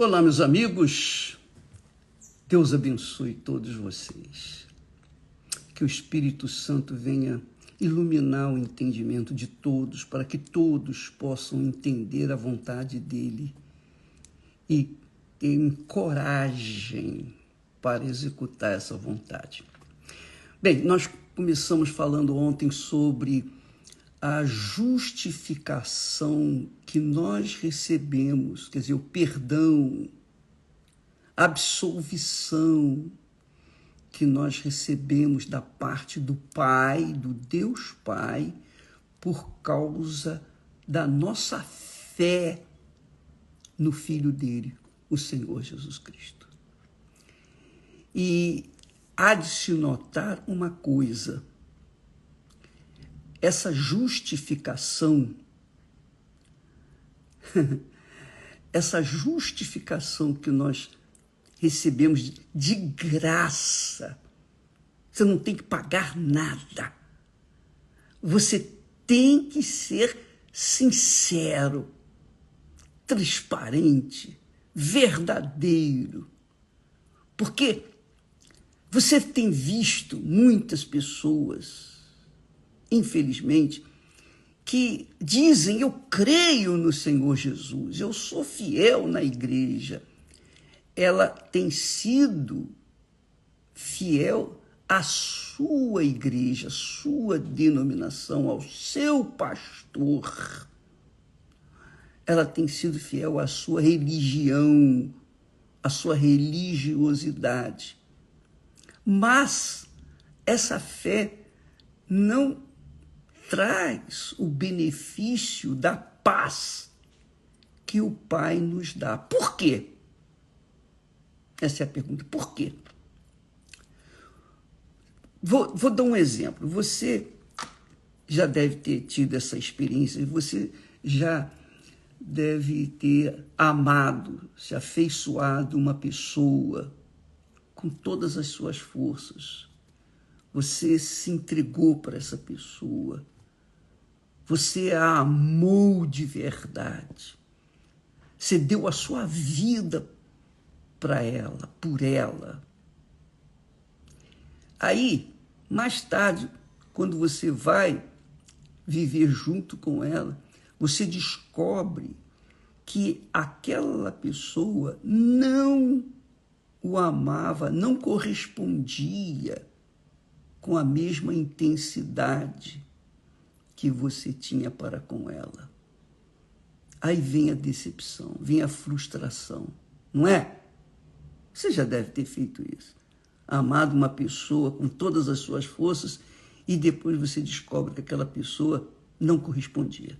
Olá, meus amigos. Deus abençoe todos vocês. Que o Espírito Santo venha iluminar o entendimento de todos, para que todos possam entender a vontade dele e tenham coragem para executar essa vontade. Bem, nós começamos falando ontem sobre a justificação que nós recebemos, quer dizer, o perdão, a absolvição que nós recebemos da parte do Pai, do Deus Pai, por causa da nossa fé no Filho dele, o Senhor Jesus Cristo. E há de se notar uma coisa: essa justificação, essa justificação que nós recebemos de graça, você não tem que pagar nada. Você tem que ser sincero, transparente, verdadeiro. Porque você tem visto muitas pessoas, infelizmente, que dizem: eu creio no Senhor Jesus, eu sou fiel na igreja. Ela tem sido fiel à sua igreja, à sua denominação, ao seu pastor. Ela tem sido fiel à sua religião, à sua religiosidade. Mas essa fé não traz o benefício da paz que o Pai nos dá. Por quê? Essa é a pergunta. Por quê? Vou dar um exemplo. Você já deve ter tido essa experiência, você já deve ter amado, se afeiçoado uma pessoa com todas as suas forças. Você se entregou para essa pessoa. Você a amou de verdade. Você deu a sua vida para ela, por ela. Aí, mais tarde, quando você vai viver junto com ela, você descobre que aquela pessoa não o amava, não correspondia com a mesma intensidade que você tinha para com ela. Aí vem a decepção, vem a frustração, não é? Você já deve ter feito isso. Amado uma pessoa com todas as suas forças e depois você descobre que aquela pessoa não correspondia.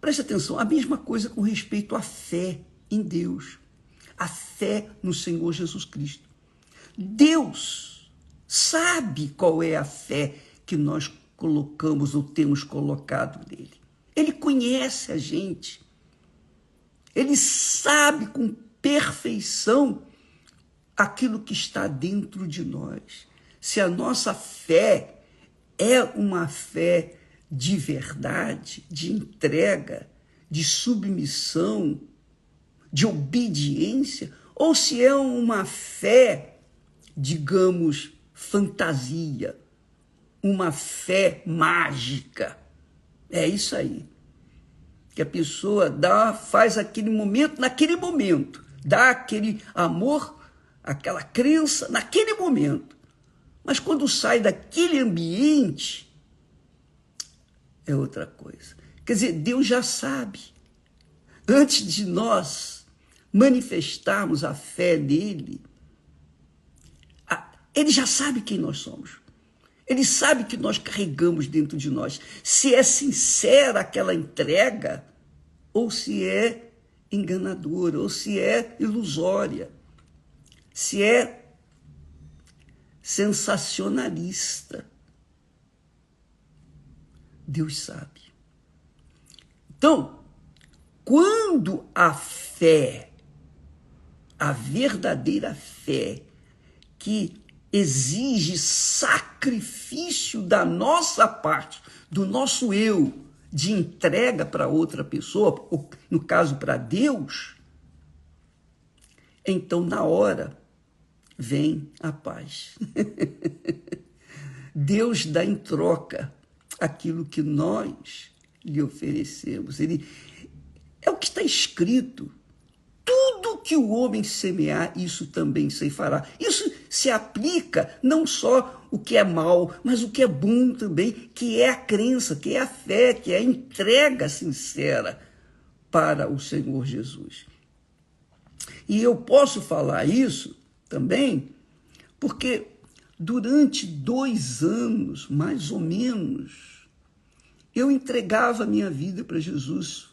Preste atenção, a mesma coisa com respeito à fé em Deus, a fé no Senhor Jesus Cristo. Deus sabe qual é a fé que nós colocamos ou temos colocado nele. Ele conhece a gente. Ele sabe com perfeição aquilo que está dentro de nós. Se a nossa fé é uma fé de verdade, de entrega, de submissão, de obediência, ou se é uma fé, digamos, fantasia, uma fé mágica. É isso aí. Que a pessoa faz aquele momento, naquele momento, dá aquele amor, aquela crença naquele momento. Mas quando sai daquele ambiente, é outra coisa. Quer dizer, Deus já sabe. Antes de nós manifestarmos a fé nele, ele já sabe quem nós somos. Ele sabe que nós carregamos dentro de nós. Se é sincera aquela entrega, ou se é enganadora, ou se é ilusória, se é sensacionalista. Deus sabe. Então, quando a fé, a verdadeira fé, que exige sacrifício da nossa parte, do nosso eu, de entrega para outra pessoa, ou, no caso para Deus, então na hora vem a paz. Deus dá em troca aquilo que nós lhe oferecemos. É o que está escrito. Tudo que o homem semear, isso também ceifará. Isso se aplica não só o que é mal, mas o que é bom também, que é a crença, que é a fé, que é a entrega sincera para o Senhor Jesus. E eu posso falar isso também porque durante 2 anos, mais ou menos, eu entregava a minha vida para Jesus,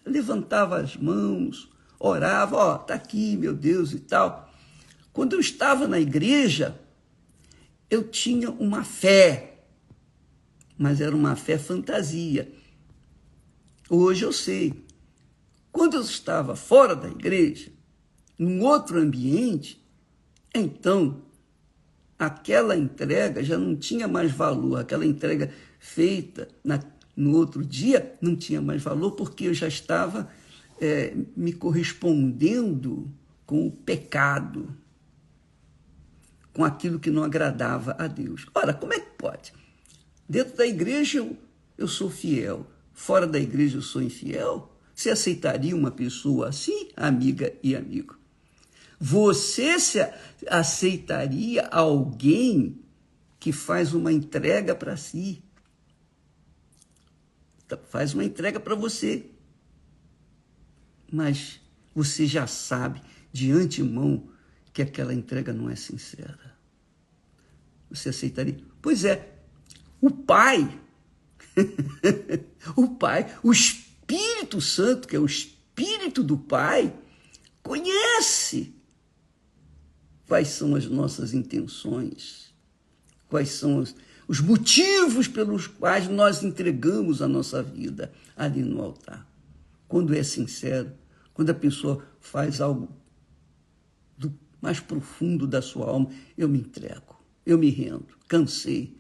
levantava as mãos, orava, está aqui, meu Deus, e tal. Quando eu estava na igreja, eu tinha uma fé, mas era uma fé fantasia. Hoje eu sei. Quando eu estava fora da igreja, num outro ambiente, então aquela entrega já não tinha mais valor, aquela entrega feita no outro dia não tinha mais valor, porque eu já estava me correspondendo com o pecado, com aquilo que não agradava a Deus. Ora, como é que pode? Dentro da igreja eu sou fiel, fora da igreja eu sou infiel? Você aceitaria uma pessoa assim, amiga e amigo? Você aceitaria alguém que faz uma entrega para si? Faz uma entrega para você. Mas você já sabe de antemão que aquela entrega não é sincera. Você aceitaria? Pois é, o Pai, o Espírito Santo, que é o Espírito do Pai, conhece quais são as nossas intenções, quais são os motivos pelos quais nós entregamos a nossa vida ali no altar. Quando é sincero, quando a pessoa faz algo do mais profundo da sua alma, eu me entrego, eu me rendo, cansei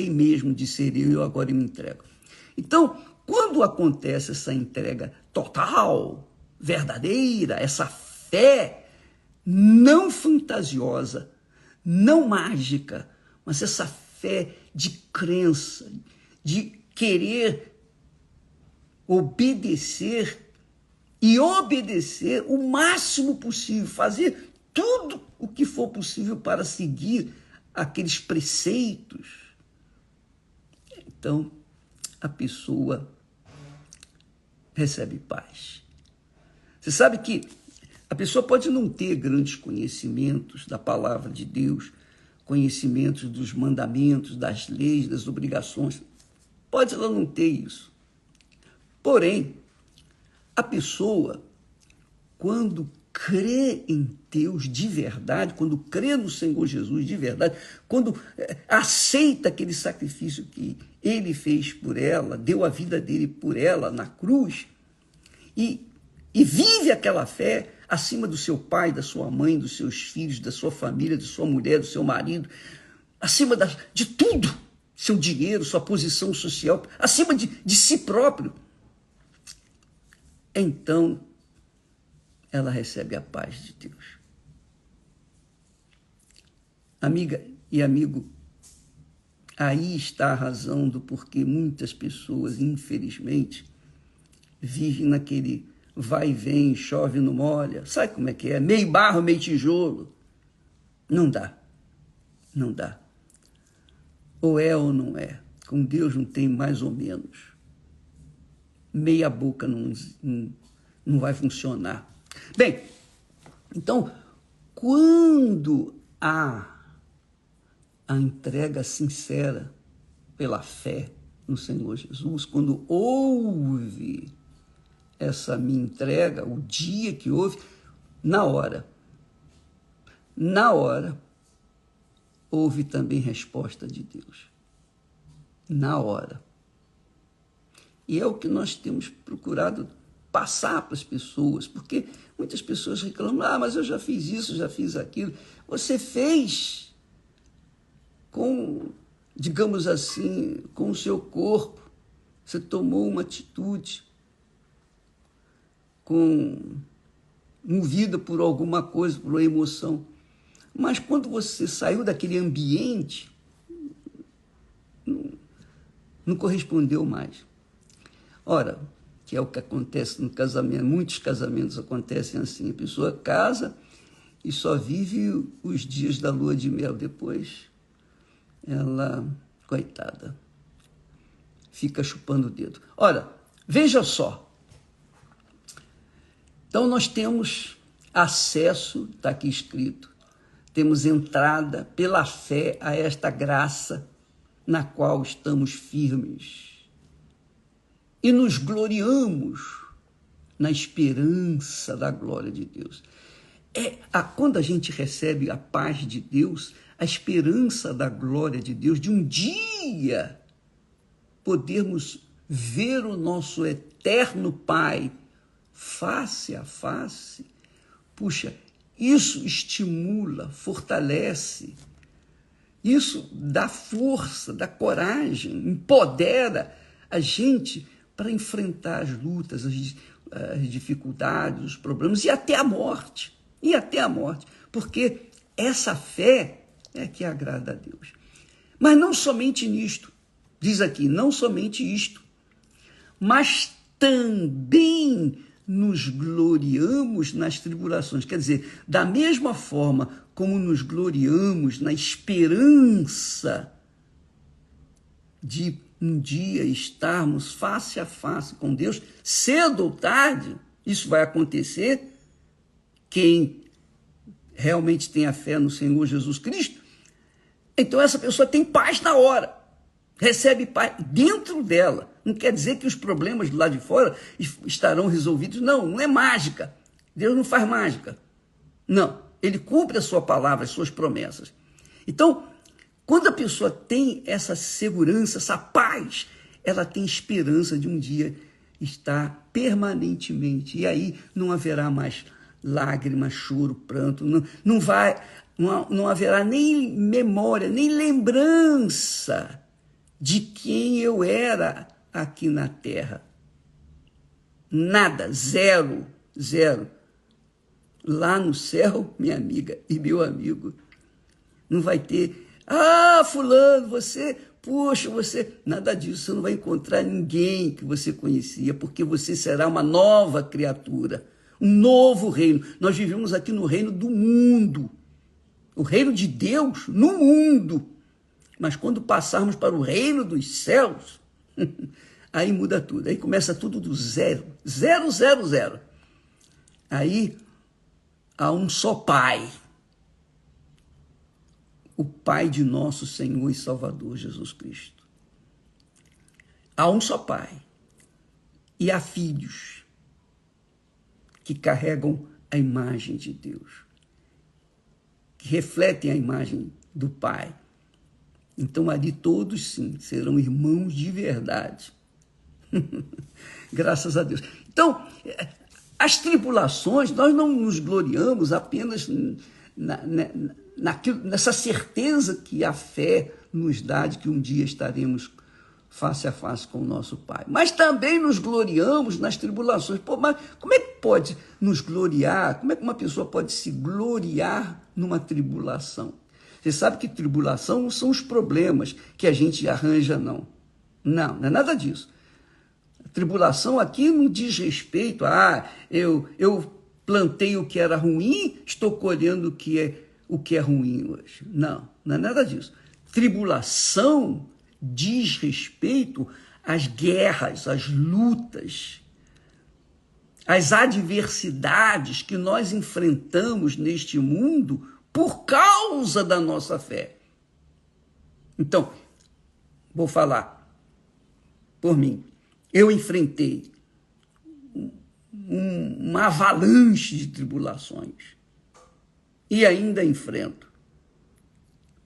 mesmo de ser eu agora me entrego. Então, quando acontece essa entrega total, verdadeira, essa fé não fantasiosa, não mágica, mas essa fé de crença, de querer obedecer o máximo possível, fazer tudo o que for possível para seguir aqueles preceitos. Então, a pessoa recebe paz. Você sabe que a pessoa pode não ter grandes conhecimentos da palavra de Deus, conhecimentos dos mandamentos, das leis, das obrigações. Pode ela não ter isso. Porém, a pessoa, quando crê em Deus de verdade, quando crê no Senhor Jesus de verdade, quando aceita aquele sacrifício que ele fez por ela, deu a vida dele por ela na cruz, e vive aquela fé acima do seu pai, da sua mãe, dos seus filhos, da sua família, da sua mulher, do seu marido, acima de tudo, seu dinheiro, sua posição social, acima de si próprio. Então, ela recebe a paz de Deus. Amiga e amigo, aí está a razão do porquê muitas pessoas, infelizmente, vivem naquele vai e vem, chove não molha. Sabe como é que é? Meio barro, meio tijolo. Não dá. Não dá. Ou é ou não é. Com Deus não tem mais ou menos. Meia boca não vai funcionar. Bem, então, quando há a entrega sincera pela fé no Senhor Jesus, quando houve essa minha entrega, o dia que houve, na hora, houve também resposta de Deus. Na hora. E é o que nós temos procurado passar para as pessoas, porque muitas pessoas reclamam, mas eu já fiz isso, já fiz aquilo. Você fez com, digamos assim, com o seu corpo, você tomou uma atitude com movida por alguma coisa, por uma emoção. Mas quando você saiu daquele ambiente, não correspondeu mais. Ora, que é o que acontece no casamento, muitos casamentos acontecem assim, a pessoa casa e só vive os dias da lua de mel, depois ela, coitada, fica chupando o dedo. Ora, veja só, então nós temos acesso, está aqui escrito, temos entrada pela fé a esta graça na qual estamos firmes. E nos gloriamos na esperança da glória de Deus. Quando a gente recebe a paz de Deus, a esperança da glória de Deus, de um dia podermos ver o nosso eterno Pai face a face, puxa, isso estimula, fortalece, isso dá força, dá coragem, empodera a gente para enfrentar as lutas, as dificuldades, os problemas e até a morte. Porque essa fé é que agrada a Deus. Mas não somente nisto, diz aqui, não somente isto, mas também nos gloriamos nas tribulações. Quer dizer, da mesma forma como nos gloriamos na esperança de um dia estarmos face a face com Deus, cedo ou tarde, isso vai acontecer. Quem realmente tem a fé no Senhor Jesus Cristo, então essa pessoa tem paz na hora, recebe paz dentro dela. Não quer dizer que os problemas do lado de fora estarão resolvidos. Não, não é mágica. Deus não faz mágica. Não, ele cumpre a sua palavra, as suas promessas. Então, quando a pessoa tem essa segurança, essa paz, ela tem esperança de um dia estar permanentemente. E aí não haverá mais lágrimas, choro, pranto. Não haverá nem memória, nem lembrança de quem eu era aqui na terra. Nada, zero. Lá no céu, minha amiga e meu amigo, não vai ter... fulano, você... Nada disso, você não vai encontrar ninguém que você conhecia, porque você será uma nova criatura, um novo reino. Nós vivemos aqui no reino do mundo, o reino de Deus no mundo. Mas quando passarmos para o reino dos céus, aí muda tudo, aí começa tudo do zero. Aí há um só Pai, o Pai de nosso Senhor e Salvador Jesus Cristo. Há um só Pai. E há filhos que carregam a imagem de Deus, que refletem a imagem do Pai. Então ali todos sim serão irmãos de verdade. Graças a Deus. Então, as tribulações, nós não nos gloriamos apenas nessa certeza que a fé nos dá de que um dia estaremos face a face com o nosso Pai. Mas também nos gloriamos nas tribulações. Mas como é que pode nos gloriar? Como é que uma pessoa pode se gloriar numa tribulação? Você sabe que tribulação não são os problemas que a gente arranja, não. Não é nada disso. A tribulação aqui não diz respeito a eu plantei o que era ruim, estou colhendo o que é ruim hoje. Não é nada disso. Tribulação diz respeito às guerras, às lutas, às adversidades que nós enfrentamos neste mundo por causa da nossa fé. Então, vou falar por mim. Eu enfrentei uma avalanche de tribulações e ainda enfrento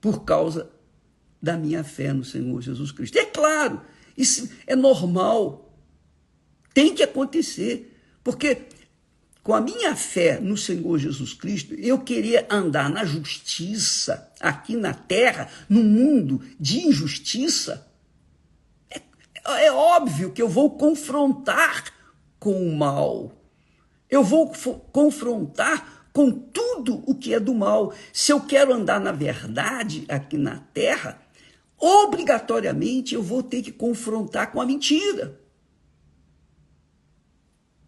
por causa da minha fé no Senhor Jesus Cristo. E é claro, isso é normal, tem que acontecer, porque com a minha fé no Senhor Jesus Cristo, eu queria andar na justiça aqui na terra, num mundo de injustiça. É óbvio que eu vou confrontar com o mal. Eu vou confrontar com tudo o que é do mal. Se eu quero andar na verdade aqui na terra, obrigatoriamente eu vou ter que confrontar com a mentira.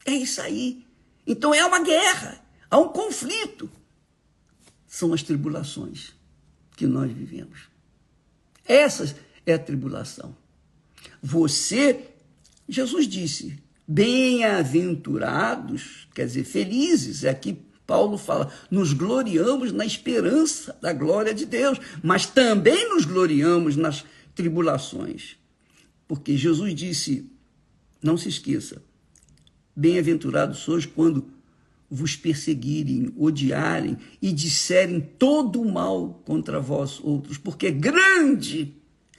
É isso aí. Então é uma guerra, há um conflito. São as tribulações que nós vivemos. Essa é a tribulação. Jesus disse, bem-aventurados, quer dizer, felizes, aqui Paulo fala, nos gloriamos na esperança da glória de Deus, mas também nos gloriamos nas tribulações. Porque Jesus disse, não se esqueça, bem-aventurados sois quando vos perseguirem, odiarem e disserem todo o mal contra vós outros, porque grande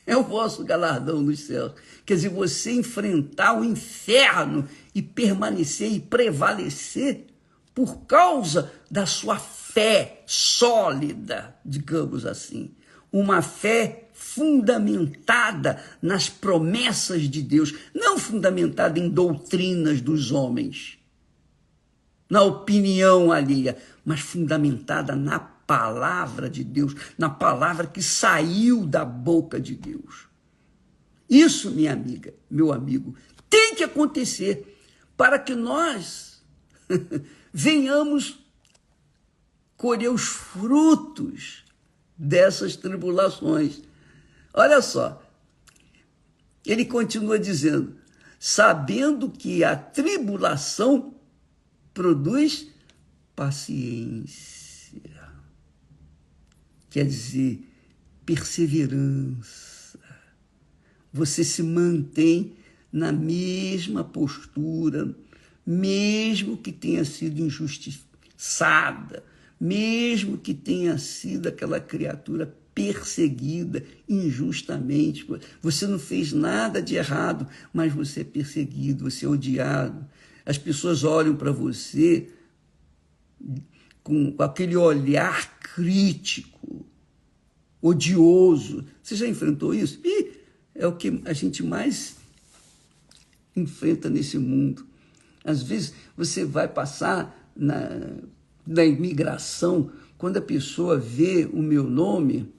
é o vosso galardão nos céus. Quer dizer, você enfrentar o inferno e permanecer e prevalecer por causa da sua fé sólida, digamos assim. Uma fé fundamentada nas promessas de Deus, não fundamentada em doutrinas dos homens, na opinião alheia, mas fundamentada na palavra de Deus, na palavra que saiu da boca de Deus. Isso, minha amiga, meu amigo, tem que acontecer para que nós venhamos colher os frutos dessas tribulações. Olha só, ele continua dizendo, sabendo que a tribulação produz paciência. Quer dizer, perseverança. Você se mantém na mesma postura, mesmo que tenha sido injustiçada, mesmo que tenha sido aquela criatura perseguida injustamente. Você não fez nada de errado, mas você é perseguido, você é odiado. As pessoas olham para você com aquele olhar crítico, odioso. Você já enfrentou isso? E é o que a gente mais enfrenta nesse mundo. Às vezes você vai passar na imigração, quando a pessoa vê o meu nome,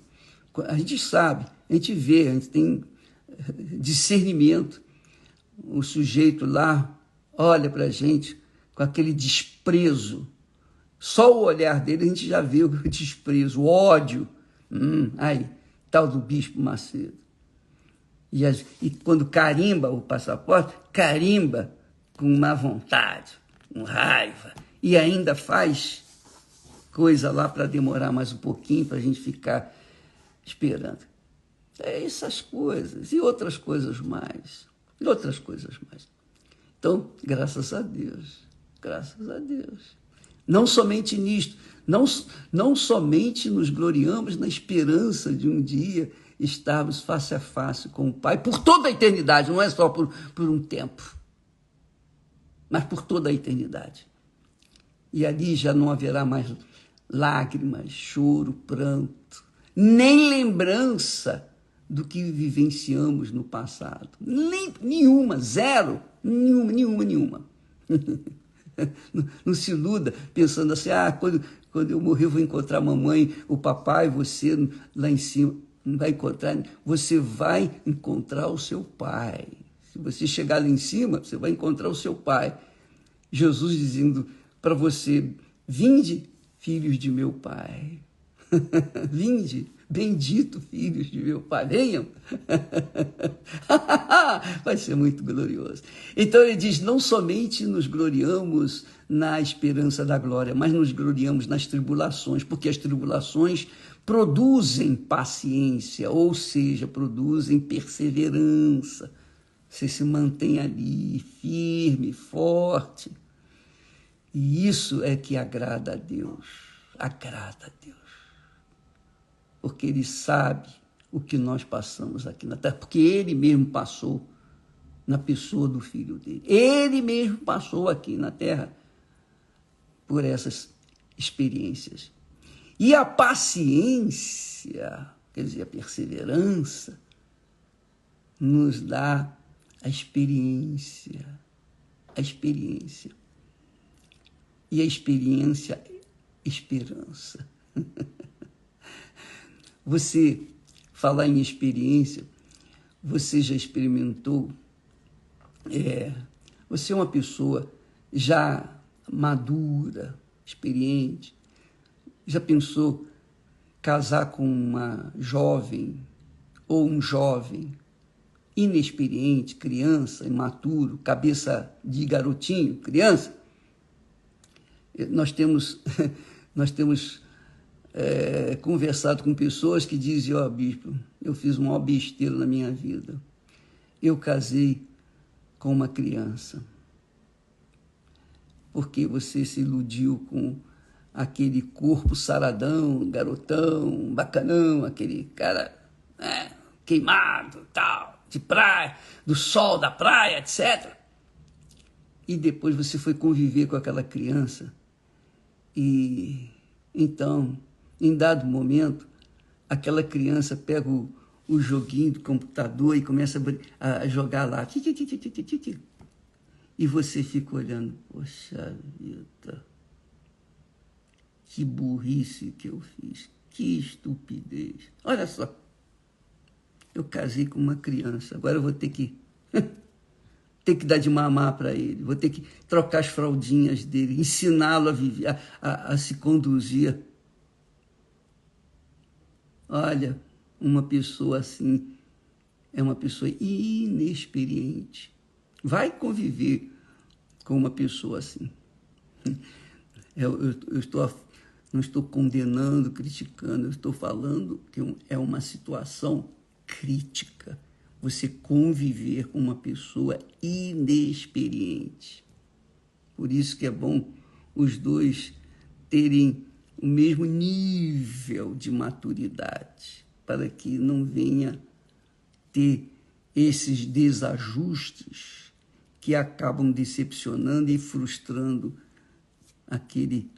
a gente sabe, a gente vê, a gente tem discernimento. O sujeito lá olha para a gente com aquele desprezo. Só o olhar dele a gente já vê o desprezo, o ódio. Aí, tal do Bispo Macedo. E quando carimba o passaporte, carimba com má vontade, com raiva. E ainda faz coisa lá para demorar mais um pouquinho, para a gente ficar esperando. É essas coisas e outras coisas mais. Então, graças a Deus. Não somente nisto, não somente nos gloriamos na esperança de um dia estarmos face a face com o Pai, por toda a eternidade, não é só por um tempo, mas por toda a eternidade. E ali já não haverá mais lágrimas, choro, pranto, nem lembrança do que vivenciamos no passado. Nenhuma, zero, nenhuma. Não se iluda pensando assim, quando eu morrer eu vou encontrar a mamãe, o papai, você lá em cima. Não vai encontrar, você vai encontrar o seu pai. Se você chegar lá em cima, você vai encontrar o seu pai. Jesus dizendo para você, vinde, filhos de meu pai. Vinde, bendito filhos de meu pai, venham. Vai ser muito glorioso. Então ele diz, não somente nos gloriamos na esperança da glória, mas nos gloriamos nas tribulações, porque as tribulações produzem paciência, ou seja, produzem perseverança. Você se mantém ali, firme, forte. E isso é que agrada a Deus. Porque Ele sabe o que nós passamos aqui na terra, porque Ele mesmo passou na pessoa do Filho dele. Ele mesmo passou aqui na terra por essas experiências. E a paciência, quer dizer, a perseverança, nos dá a experiência. e a experiência, esperança. Você, falar em experiência, você já experimentou, você é uma pessoa já madura, experiente, já pensou casar com uma jovem ou um jovem inexperiente, criança, imaturo, cabeça de garotinho, criança? Nós temos conversado com pessoas que dizem: ó, bispo, eu fiz uma maior besteira na minha vida. Eu casei com uma criança. Porque você se iludiu com aquele corpo saradão, garotão, bacanão, aquele cara queimado, tal, de praia, do sol da praia, etc. E depois você foi conviver com aquela criança e então, em dado momento, aquela criança pega o joguinho do computador e começa a jogar lá. E você fica olhando: poxa vida, que burrice que eu fiz, que estupidez. Olha só, eu casei com uma criança, agora eu vou ter que dar de mamar para ele, vou ter que trocar as fraldinhas dele, ensiná-lo a viver, a se conduzir. Olha, uma pessoa assim é uma pessoa inexperiente. Vai conviver com uma pessoa assim. Eu não estou condenando, criticando, eu estou falando que é uma situação crítica. Você conviver com uma pessoa inexperiente. Por isso que é bom os dois terem o mesmo nível de maturidade, para que não venha ter esses desajustes que acabam decepcionando e frustrando aquele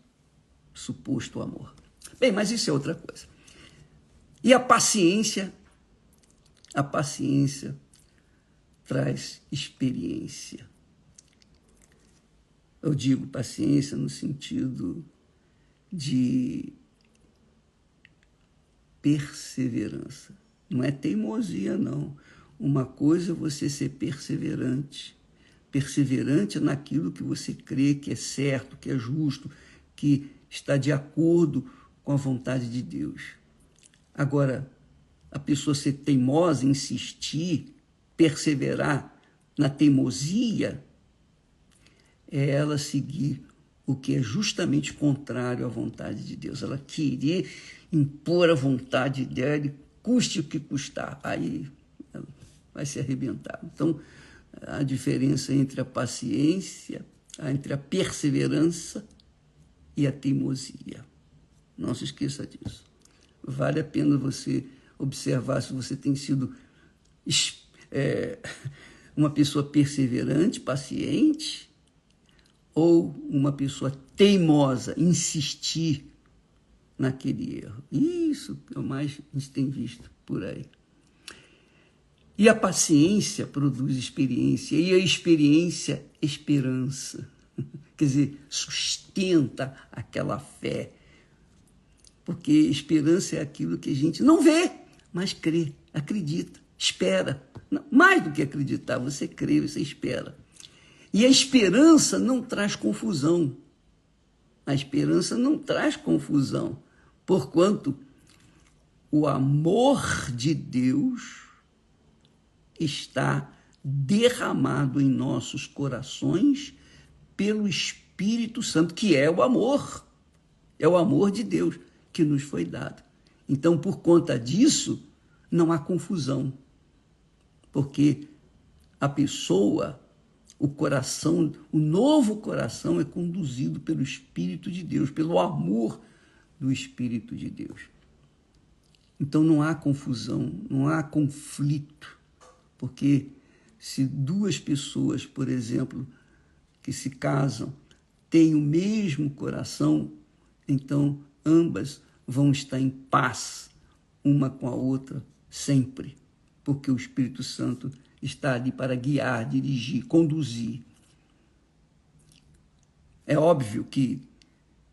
suposto amor. Bem, mas isso é outra coisa. E a paciência traz experiência. Eu digo paciência no sentido de perseverança. Não é teimosia, não. Uma coisa é você ser perseverante naquilo que você crê que é certo, que é justo, que está de acordo com a vontade de Deus. Agora, a pessoa ser teimosa, insistir, perseverar na teimosia, é ela seguir o que é justamente contrário à vontade de Deus. Ela querer impor a vontade dela, custe o que custar. Aí ela vai se arrebentar. Então, a diferença entre a paciência, entre a perseverança e a teimosia. Não se esqueça disso. Vale a pena você observar se você tem sido uma pessoa perseverante, paciente, ou uma pessoa teimosa, insistir naquele erro. Isso é o mais a gente tem visto por aí. E a paciência produz experiência, e a experiência, esperança. Quer dizer, sustenta aquela fé. Porque esperança é aquilo que a gente não vê, mas crê, acredita, espera. Mais do que acreditar, você crê, você espera. E a esperança não traz confusão. A esperança não traz confusão, porquanto o amor de Deus está derramado em nossos corações pelo Espírito Santo, que é o amor de Deus que nos foi dado. Então, por conta disso, não há confusão, porque a pessoa, o coração, o novo coração é conduzido pelo Espírito de Deus, pelo amor do Espírito de Deus. Então não há confusão, não há conflito, porque se duas pessoas, por exemplo, que se casam, têm o mesmo coração, então ambas vão estar em paz uma com a outra sempre, porque o Espírito Santo está ali para guiar, dirigir, conduzir. É óbvio que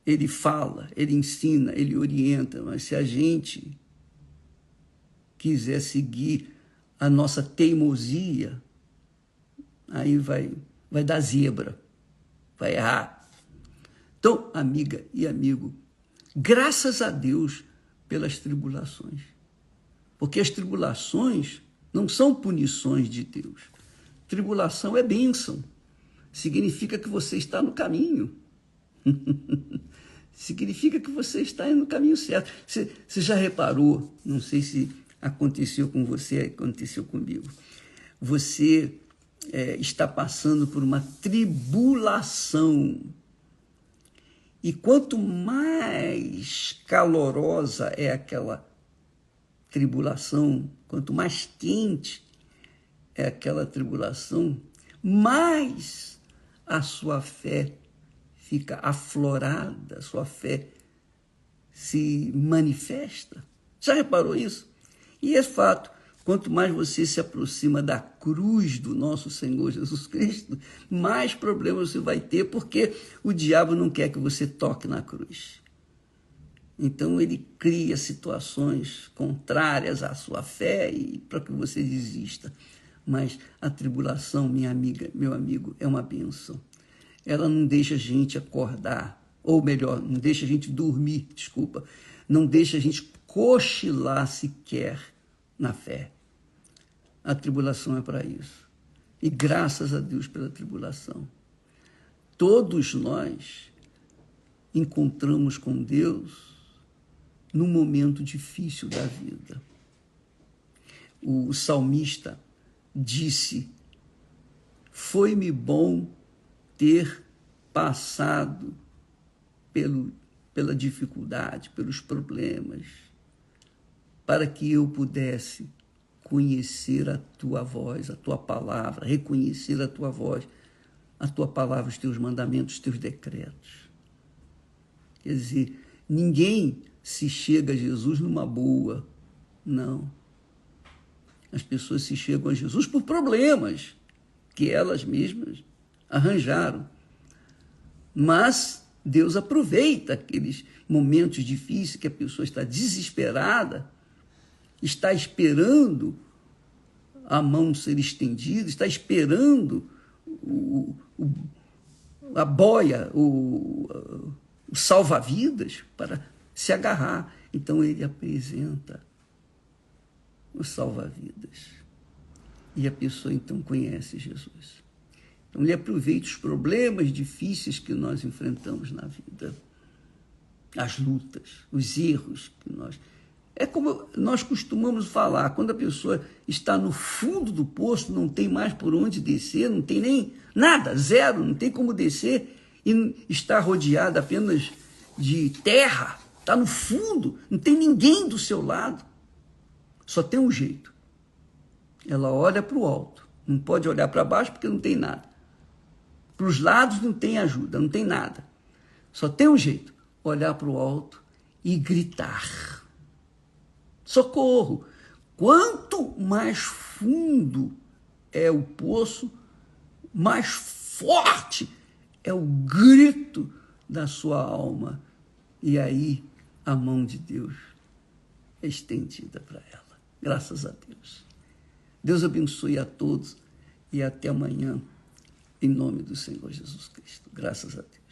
ele fala, ele ensina, ele orienta, mas se a gente quiser seguir a nossa teimosia, aí vai dar zebra, vai errar. Então, amiga e amigo, graças a Deus pelas tribulações, porque as tribulações não são punições de Deus. Tribulação é bênção, significa que você está no caminho. Significa que você está indo no caminho certo. Você já reparou, não sei se aconteceu com você, aconteceu comigo, você está passando por uma tribulação, e quanto mais calorosa é aquela tribulação, quanto mais quente é aquela tribulação, mais a sua fé fica aflorada, a sua fé se manifesta. Já reparou isso? E é fato, quanto mais você se aproxima da cruz do nosso Senhor Jesus Cristo, mais problemas você vai ter, porque o diabo não quer que você toque na cruz. Então ele cria situações contrárias à sua fé e para que você desista. Mas a tribulação, minha amiga, meu amigo, é uma bênção. Ela não deixa a gente acordar, ou melhor, não deixa a gente dormir, não deixa a gente cochilar sequer na fé. A tribulação é para isso. E graças a Deus pela tribulação. Todos nós encontramos com Deus num momento difícil da vida. O salmista disse: foi-me bom ter passado pela dificuldade, pelos problemas, para que eu pudesse conhecer a tua voz, a tua palavra, reconhecer a tua voz, a tua palavra, os teus mandamentos, os teus decretos. Quer dizer, ninguém se chega a Jesus numa boa, não. As pessoas se chegam a Jesus por problemas que elas mesmas arranjaram. Mas Deus aproveita aqueles momentos difíceis que a pessoa está desesperada, está esperando a mão ser estendida, está esperando a boia, o salva-vidas para se agarrar. Então ele apresenta o salva-vidas. E a pessoa então conhece Jesus. Então ele aproveita os problemas difíceis que nós enfrentamos na vida, as lutas, os erros que nós... É como nós costumamos falar, quando a pessoa está no fundo do poço, não tem mais por onde descer, não tem nem nada, zero, não tem como descer, e está rodeada apenas de terra, está no fundo, não tem ninguém do seu lado. Só tem um jeito. Ela olha para o alto, não pode olhar para baixo porque não tem nada. Para os lados não tem ajuda, não tem nada. Só tem um jeito, olhar para o alto e gritar. Socorro! Quanto mais fundo é o poço, mais forte é o grito da sua alma. E aí a mão de Deus é estendida para ela. Graças a Deus. Deus abençoe a todos e até amanhã, em nome do Senhor Jesus Cristo. Graças a Deus.